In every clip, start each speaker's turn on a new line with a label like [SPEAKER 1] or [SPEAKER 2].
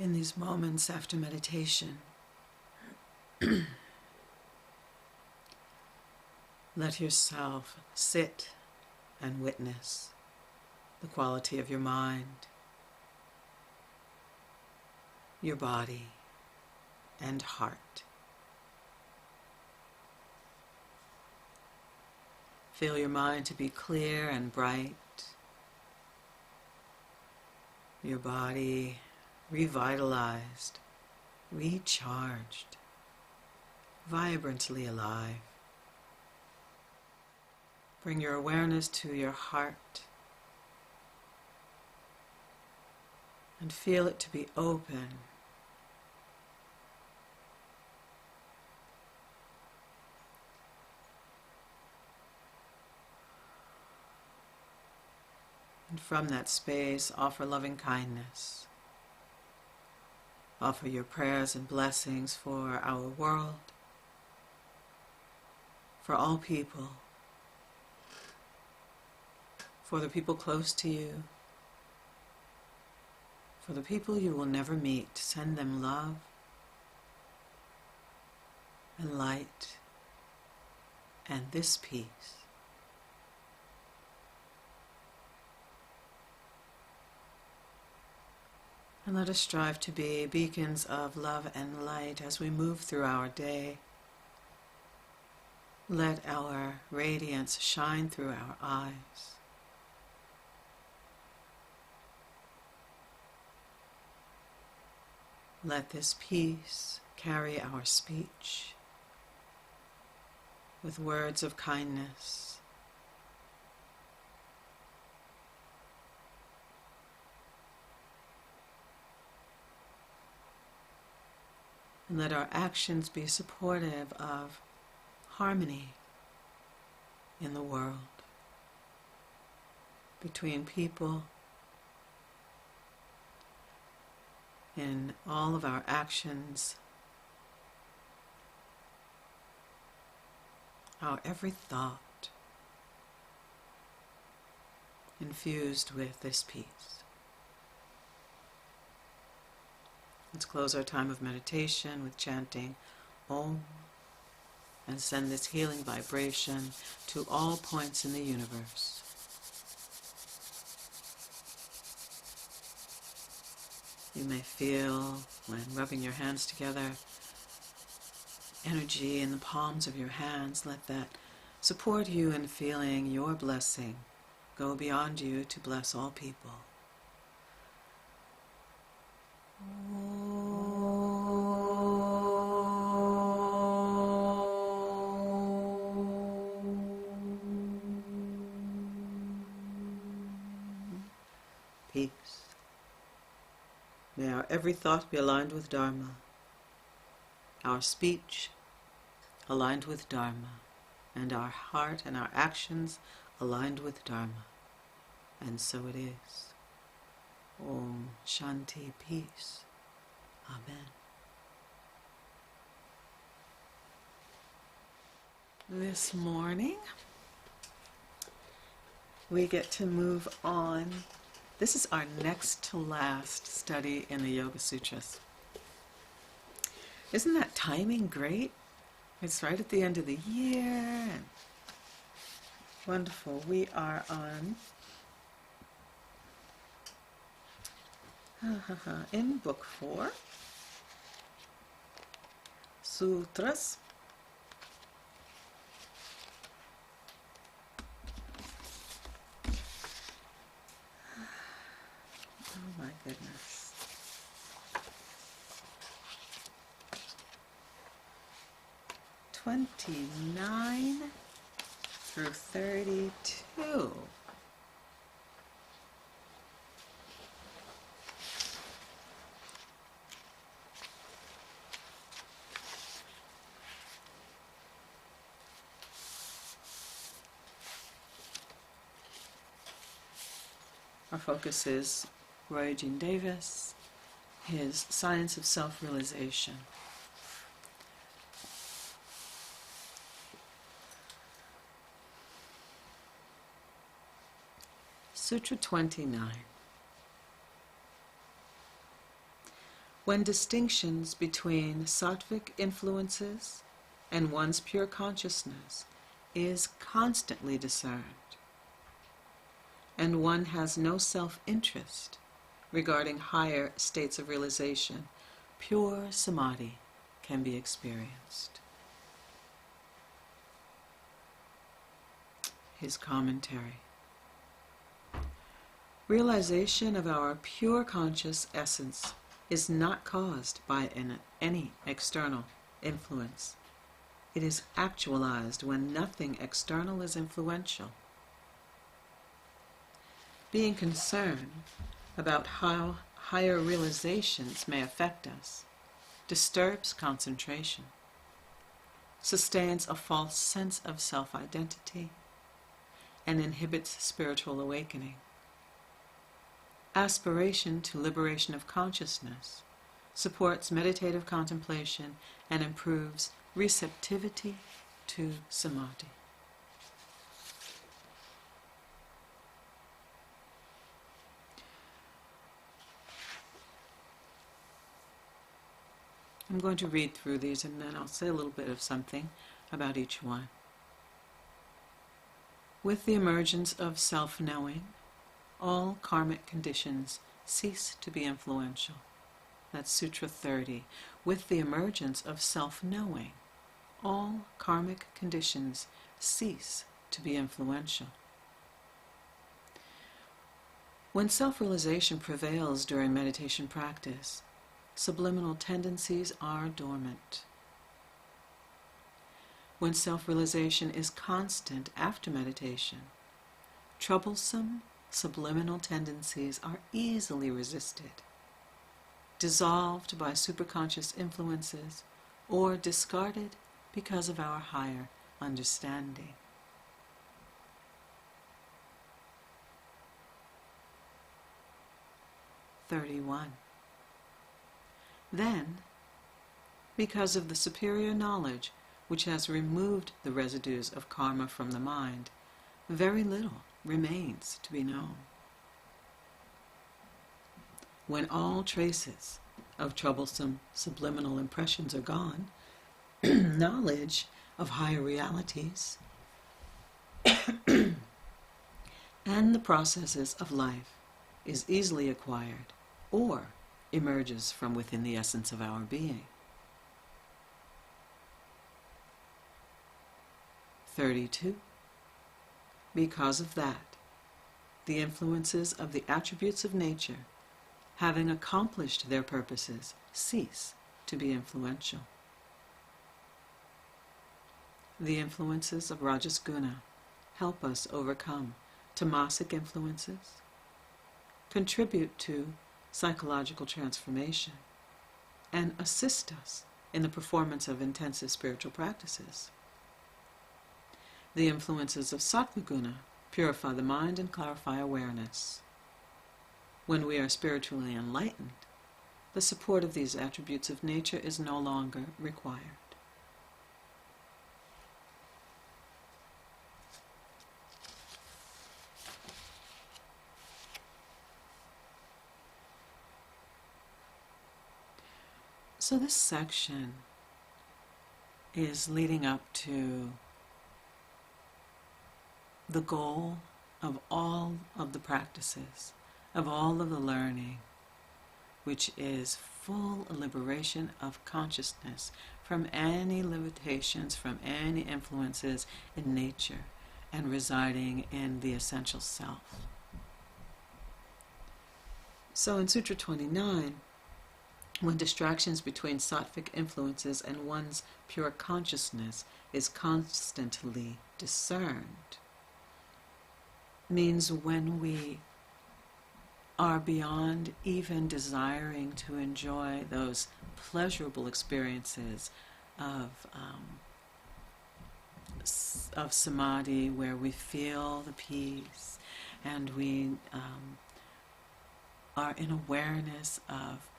[SPEAKER 1] In these moments after meditation, let yourself sit and witness the quality of your mind, your body, and heart. Feel your mind to be clear and bright, your body revitalized, recharged, vibrantly alive. Bring your awareness to your heart and feel it to be open. And from that space, offer loving kindness. Offer your prayers and blessings for our world, for all people, for the people close to you, for the people you will never meet. Send them love and light and this peace. And let us strive to be beacons of love and light as we move through our day. Let our radiance shine through our eyes. Let this peace carry our speech with words of kindness. And let our actions be supportive of harmony in the world, between people, in all of our actions, our every thought, infused with this peace. Let's close our time of meditation with chanting Om and send this healing vibration to all points in the universe. You may feel, when rubbing your hands together, energy in the palms of your hands. Let that support you in feeling your blessing go beyond you to bless all people. Peace. May our every thought be aligned with Dharma, our speech aligned with Dharma, and our heart and our actions aligned with Dharma. And so it is. Om Shanti, peace. Amen. This morning, we get to move on. This is our next to last study in the Yoga Sutras. Isn't that timing great? It's right at the end of the year. Wonderful. We are on in Book 4, Sutras. Oh my goodness. (29 through 32). Our focus is Roy Eugene Davis, his Science of Self-Realization. Sutra 29. when distinctions between sattvic influences and one's pure consciousness is constantly discerned, and one has no self-interest regarding higher states of realization, pure samadhi can be experienced. His commentary. Realization of our pure conscious essence is not caused by any external influence. It is actualized when nothing external is influential. Being concerned about how higher realizations may affect us disturbs concentration, sustains a false sense of self-identity, and inhibits spiritual awakening. Aspiration to liberation of consciousness supports meditative contemplation and improves receptivity to samadhi. I'm going to read through these and then I'll say a little bit of something about each one. With the emergence of self-knowing, all karmic conditions cease to be influential. That's Sutra 30. With the emergence of self-knowing, all karmic conditions cease to be influential. When self-realization prevails during meditation practice, subliminal tendencies are dormant. When self-realization is constant after meditation, troublesome subliminal tendencies are easily resisted, dissolved by superconscious influences, or discarded because of our higher understanding. Then, because of the superior knowledge which has removed the residues of karma from the mind, very little remains to be known. When all traces of troublesome subliminal impressions are gone, knowledge of higher realities and the processes of life is easily acquired or emerges from within the essence of our being. 32. Because of that, the influences of the attributes of nature, having accomplished their purposes, cease to be influential. The influences of Rajas Guna help us overcome tamasic influences, contribute to psychological transformation, and assist us in the performance of intensive spiritual practices. The influences of Sattva Guna purify the mind and clarify awareness. When we are spiritually enlightened, the support of these attributes of nature is no longer required. So this section is leading up to the goal of all of the practices, of all of the learning, which is full liberation of consciousness from any limitations, from any influences in nature, and residing in the essential self. So in Sutra 29, when distractions between sattvic influences and one's pure consciousness is constantly discerned, means when we are beyond even desiring to enjoy those pleasurable experiences of samadhi, where we feel the peace and we are in awareness of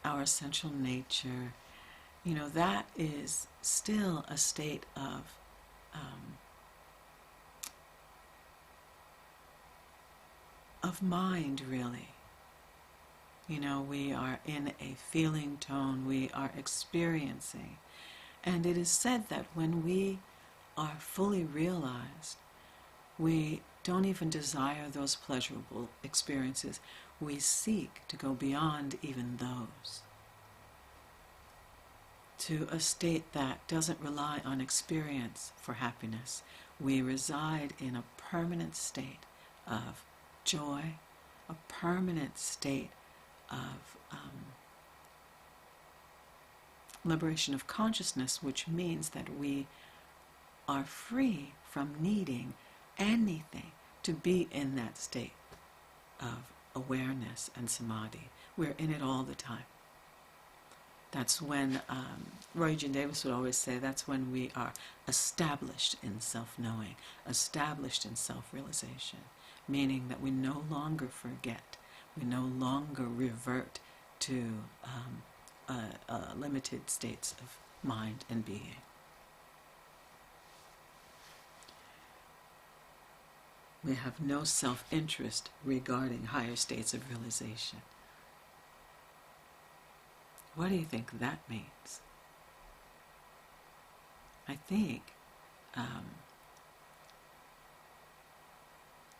[SPEAKER 1] our essential nature, that is still a state of mind, really. We are in a feeling tone, we are experiencing. And it is said that when we are fully realized, we don't even desire those pleasurable experiences. We seek to go beyond even those, to a state that doesn't rely on experience for happiness. We reside in a permanent state of joy, a permanent state of liberation of consciousness, which means that we are free from needing anything to be in that state of awareness and samadhi. We're in it all the time. That's when, Roy Eugene Davis would always say, that's when we are established in self-knowing, established in self-realization, meaning that we no longer forget, we no longer revert to limited states of mind and being. We have no self-interest regarding higher states of realization. What do you think that means? I think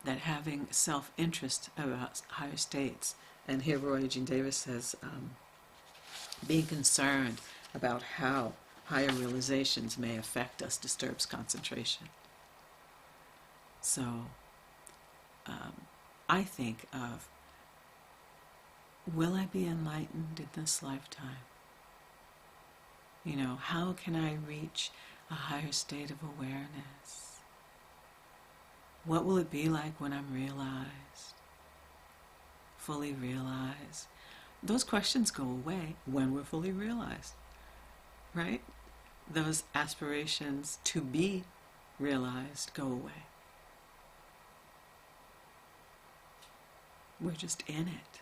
[SPEAKER 1] that having self-interest about higher states, and here Roy Eugene Davis says, being concerned about how higher realizations may affect us disturbs concentration. So I think of, will I be enlightened in this lifetime? How can I reach a higher state of awareness? What will it be like when I'm realized, fully realized? Those questions go away when we're fully realized, right? Those aspirations to be realized go away. We're just in it.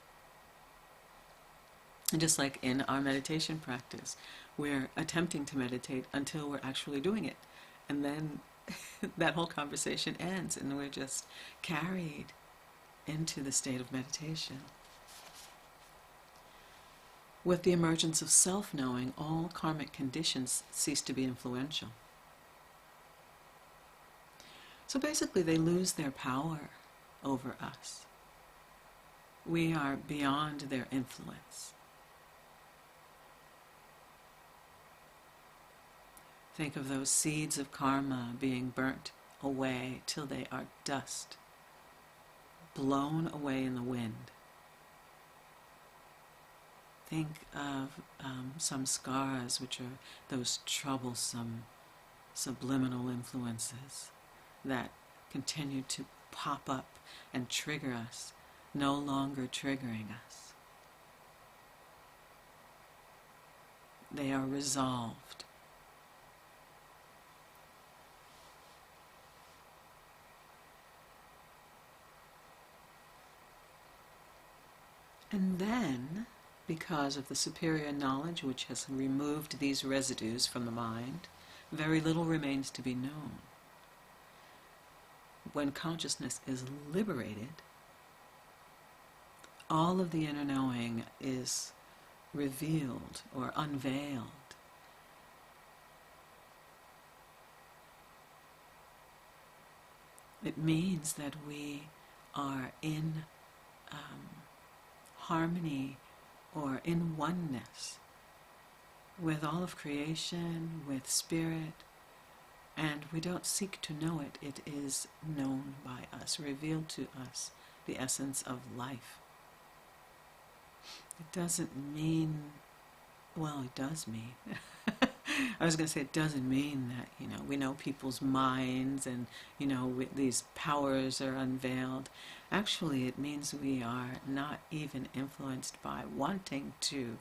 [SPEAKER 1] And just like in our meditation practice, we're attempting to meditate until we're actually doing it. And then that whole conversation ends and we're just carried into the state of meditation. With the emergence of self-knowing, all karmic conditions cease to be influential. So basically they lose their power over us. We are beyond their influence. Think of those seeds of karma being burnt away till they are dust, blown away in the wind. Think of some scars, which are those troublesome subliminal influences that continue to pop up and trigger us, no longer triggering us. They are resolved. And then, because of the superior knowledge which has removed these residues from the mind, very little remains to be known. When consciousness is liberated, all of the inner knowing is revealed or unveiled. It means that we are in harmony or in oneness with all of creation, with spirit, and we don't seek to know it. It is known by us, revealed to us, the essence of life. It doesn't mean, well, it does mean. I was going to say it doesn't mean that, we know people's minds and, these powers are unveiled. Actually, it means we are not even influenced by wanting to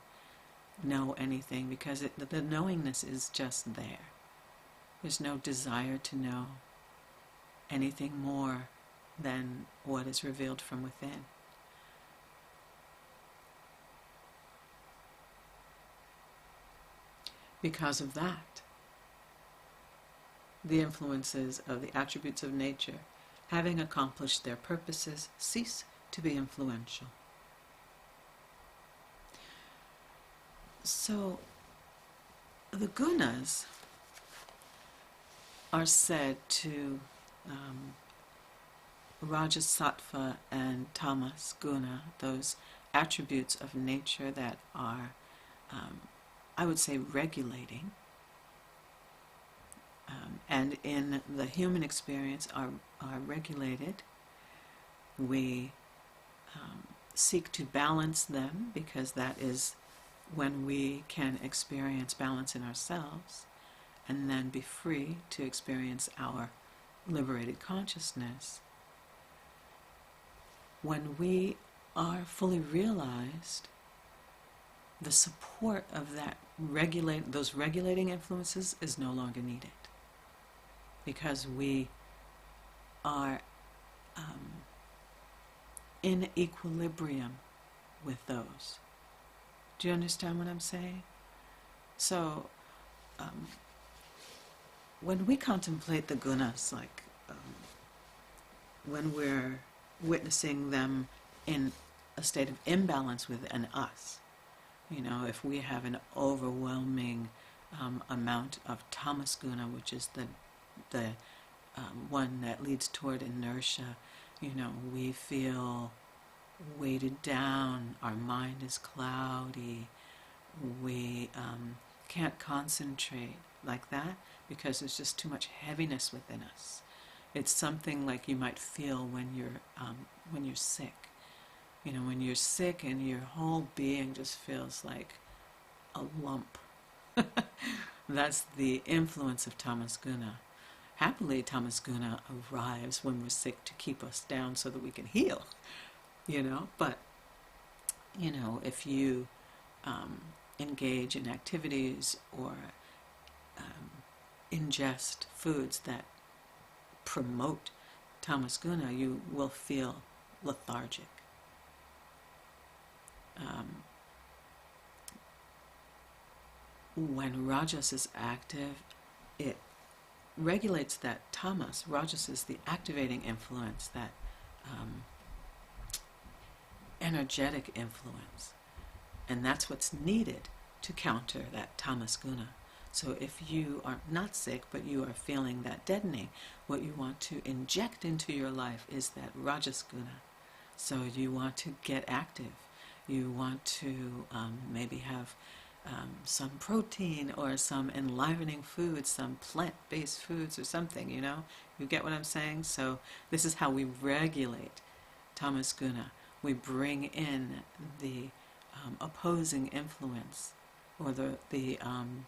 [SPEAKER 1] know anything, because the knowingness is just there. There's no desire to know anything more than what is revealed from within. Because of that, the influences of the attributes of nature, having accomplished their purposes, cease to be influential. So the gunas are said to Rajas, Sattva, and Tamas guna, those attributes of nature that are, I would say, regulating, and in the human experience are regulated. We seek to balance them because that is when we can experience balance in ourselves and then be free to experience our liberated consciousness. When we are fully realized, the support of that those regulating influences is no longer needed because we are in equilibrium with those. Do you understand what I'm saying? So, when we contemplate the gunas, like when we're witnessing them in a state of imbalance within us, if we have an overwhelming amount of tamas guna, which is the one that leads toward inertia, we feel weighted down, our mind is cloudy, we can't concentrate like that because there's just too much heaviness within us. It's something like you might feel when you're sick. When you're sick and your whole being just feels like a lump. That's the influence of tamas guna. Happily, tamas guna arrives when we're sick to keep us down so that we can heal. But if you engage in activities or ingest foods that promote tamas guna, you will feel lethargic. When rajas is active, it regulates that tamas. Rajas is the activating influence, that energetic influence. And that's what's needed to counter that tamas guna. So if you are not sick, but you are feeling that deadening, what you want to inject into your life is that rajas guna. So you want to get active. You want to maybe have some protein or some enlivening foods, some plant-based foods or something, You get what I'm saying? So this is how we regulate tamas guna. We bring in the opposing influence, or the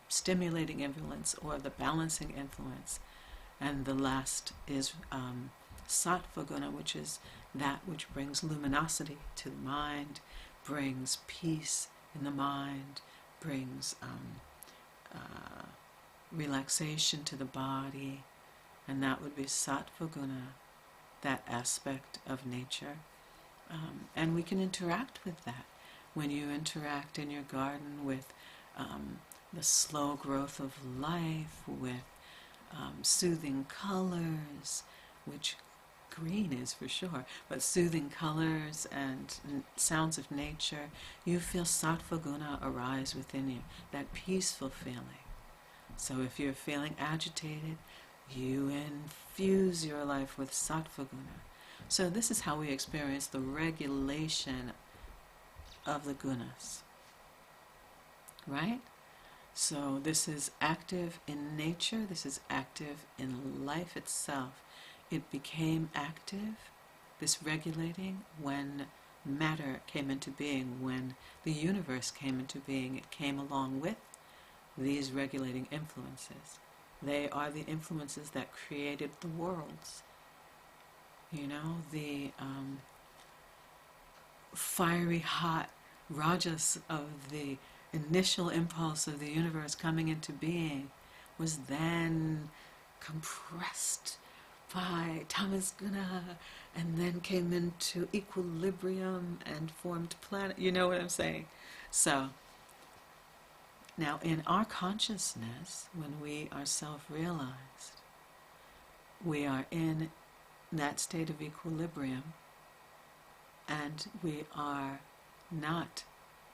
[SPEAKER 1] stimulating influence, or the balancing influence. And the last is sattva guna, which is that which brings luminosity to the mind, brings peace in the mind, brings relaxation to the body, and that would be sattva guna, that aspect of nature. And we can interact with that. When you interact in your garden with the slow growth of life, with soothing colors, which green is for sure, but soothing colors and sounds of nature, you feel sattva guna arise within you, that peaceful feeling. So if you're feeling agitated, you infuse your life with sattva guna. So this is how we experience the regulation of the gunas, right? So this is active in nature, this is active in life itself. It became active, this regulating, when matter came into being, when the universe came into being. It came along with these regulating influences. They are the influences that created the worlds. The fiery hot rajas of the initial impulse of the universe coming into being was then compressed by tamas guna and then came into equilibrium and formed planet. You know what I'm saying? So now in our consciousness, when we are self-realized, we are in that state of equilibrium, and we are not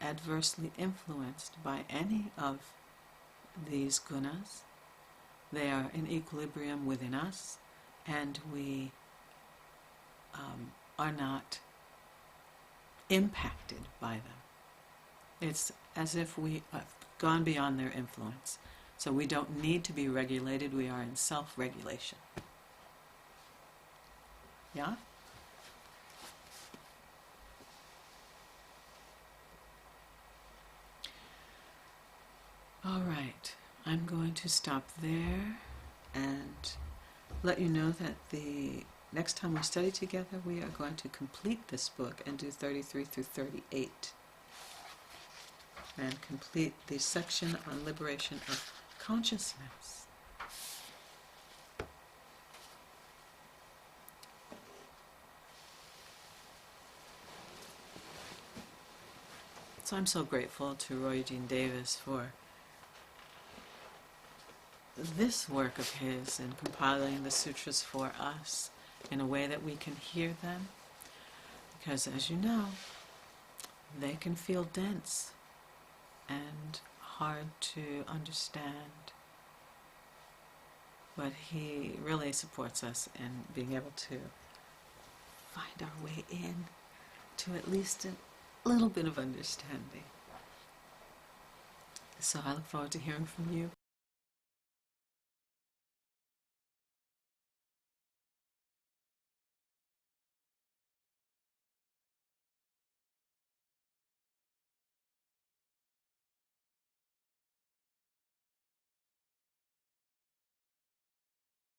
[SPEAKER 1] adversely influenced by any of these gunas. They are in equilibrium within us, and we are not impacted by them. It's as if we have gone beyond their influence. So we don't need to be regulated, we are in self-regulation. Yeah? All right, I'm going to stop there and let you know that the next time we study together, we are going to complete this book and do 33 through 38 and complete the section on liberation of consciousness. So I'm so grateful to Roy Eugene Davis for this work of his in compiling the sutras for us in a way that we can hear them, because as you know, they can feel dense and hard to understand, but he really supports us in being able to find our way in to at least a little bit of understanding. So I look forward to hearing from you.